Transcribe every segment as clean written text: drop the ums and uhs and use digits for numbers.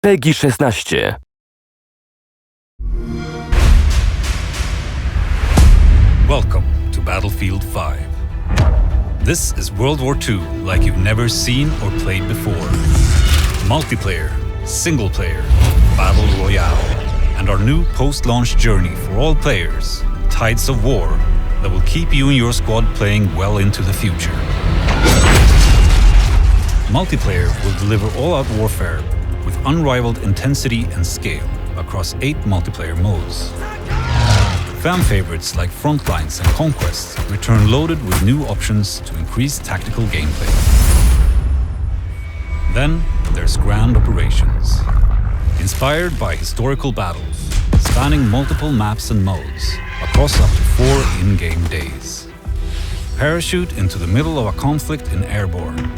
PEGI 16. Welcome to Battlefield V. This is World War II like you've never seen or played before. Multiplayer, single player, Battle Royale, and our new post-launch journey for all players, Tides of War, that will keep you and your squad playing well into the future. Multiplayer will deliver all-out warfare with unrivaled intensity and scale across 8 multiplayer modes. Fan favorites like Frontlines and Conquest return loaded with new options to increase tactical gameplay. Then there's Grand Operations. Inspired by historical battles, spanning multiple maps and modes across up to 4 in-game days. Parachute into the middle of a conflict in Airborne,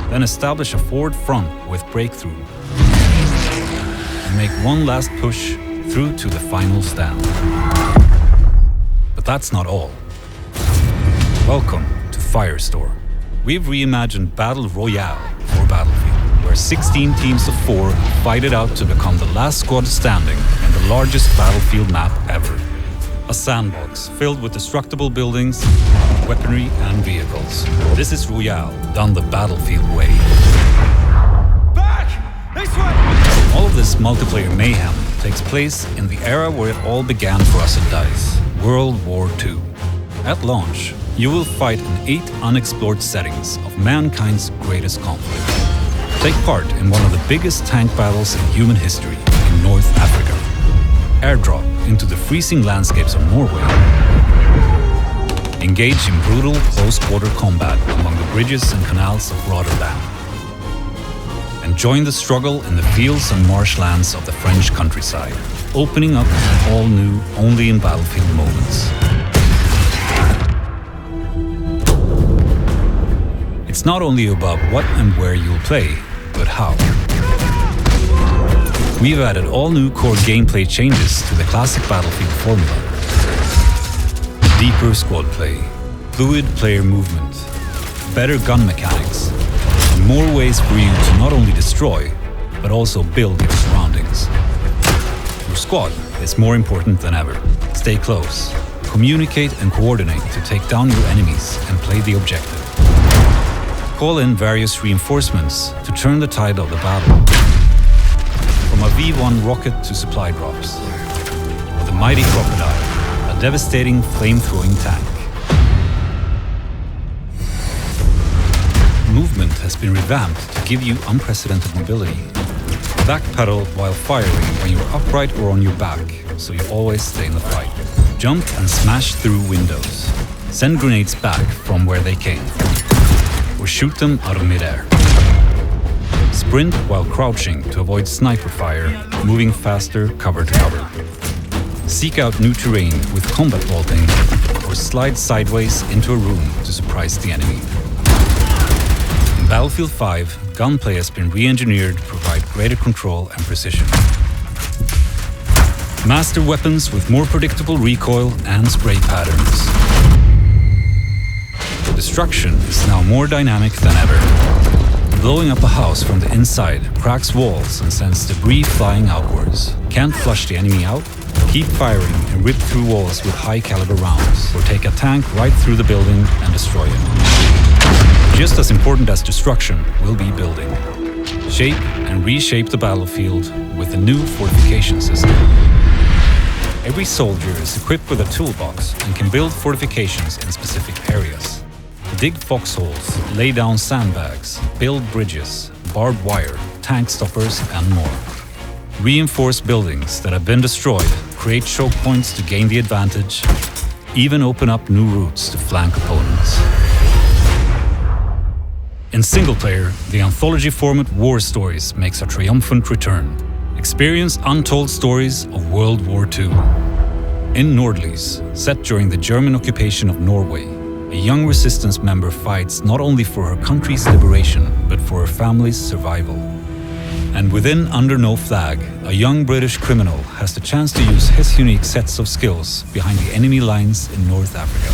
then establish a forward front with Breakthrough, and make one last push through to the final stand. But that's not all. Welcome to Firestorm. We've reimagined Battle Royale for Battlefield, where 16 teams of 4 fight it out to become the last squad standing in the largest Battlefield map ever. A sandbox filled with destructible buildings, weaponry and vehicles. This is Royale, done the Battlefield way. Back! This way! All of this multiplayer mayhem takes place in the era where it all began for us at DICE, World War II. At launch, you will fight in 8 unexplored settings of mankind's greatest conflict. Take part in one of the biggest tank battles in human history in North Africa. Airdrop into the freezing landscapes of Norway. Engage in brutal close-quarter combat among the bridges and canals of Rotterdam. And join the struggle in the fields and marshlands of the French countryside, opening up an all-new, only in Battlefield moments. It's not only about what and where you'll play, but how. We've added all new core gameplay changes to the classic Battlefield formula. Deeper squad play, fluid player movement, better gun mechanics, and more ways for you to not only destroy, but also build your surroundings. Your squad is more important than ever. Stay close, communicate and coordinate to take down your enemies and play the objective. Call in various reinforcements to turn the tide of the battle. From a V1 rocket to supply drops, or the Mighty Crocodile, a devastating flame-throwing tank. Movement has been revamped to give you unprecedented mobility. Backpedal while firing when you're upright or on your back, so you always stay in the fight. Jump and smash through windows. Send grenades back from where they came, or shoot them out of midair. Sprint while crouching to avoid sniper fire, moving faster cover to cover. Seek out new terrain with combat vaulting, or slide sideways into a room to surprise the enemy. In Battlefield V, Gunplay has been re-engineered to provide greater control and precision. Master weapons with more predictable recoil and spray patterns. Destruction is now more dynamic than ever. Blowing up a house from the inside cracks walls and sends debris flying outwards. Can't flush the enemy out? Keep firing and rip through walls with high-caliber rounds, or take a tank right through the building and destroy it. Just as important as destruction will be building. Shape and reshape the battlefield with the new Fortification System. Every soldier is equipped with a toolbox and can build fortifications in specific areas. Dig foxholes, lay down sandbags, build bridges, barbed wire, tank stoppers, and more. Reinforce buildings that have been destroyed, create choke points to gain the advantage, even open up new routes to flank opponents. In single player, the anthology format War Stories makes a triumphant return. Experience untold stories of World War II. In Nordlys, set during the German occupation of Norway, a young resistance member fights not only for her country's liberation, but for her family's survival. And within Under No Flag, a young British criminal has the chance to use his unique sets of skills behind the enemy lines in North Africa.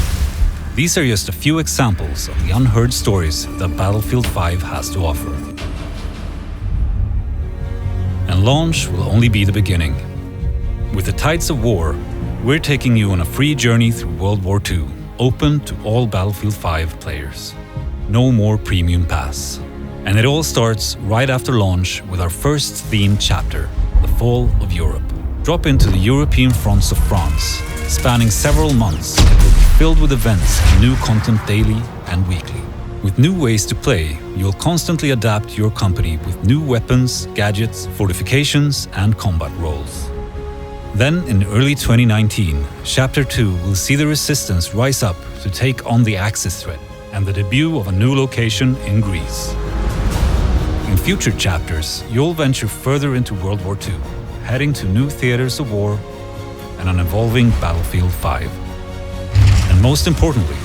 These are just a few examples of the unheard stories that Battlefield V has to offer. And launch will only be the beginning. With the Tides of War, we're taking you on a free journey through World War II, open to all Battlefield V players. No more premium pass. And it all starts right after launch with our first themed chapter, The Fall of Europe. Drop into the European fronts of France. Spanning several months, it will be filled with events and new content daily and weekly. With new ways to play, you'll constantly adapt your company with new weapons, gadgets, fortifications, and combat roles. Then, in early 2019, Chapter 2 will see the Resistance rise up to take on the Axis threat and the debut of a new location in Greece. In future chapters, you'll venture further into World War II, heading to new theaters of war and an evolving Battlefield V. And most importantly,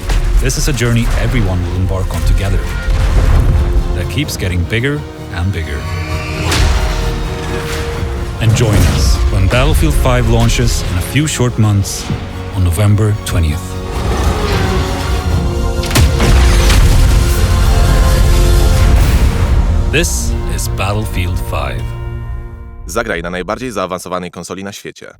this is a journey everyone will embark on together that keeps getting bigger and bigger. And join us when Battlefield V launches in a few short months on November 20th. This is Battlefield V. Zagraj na najbardziej zaawansowanej konsoli na świecie.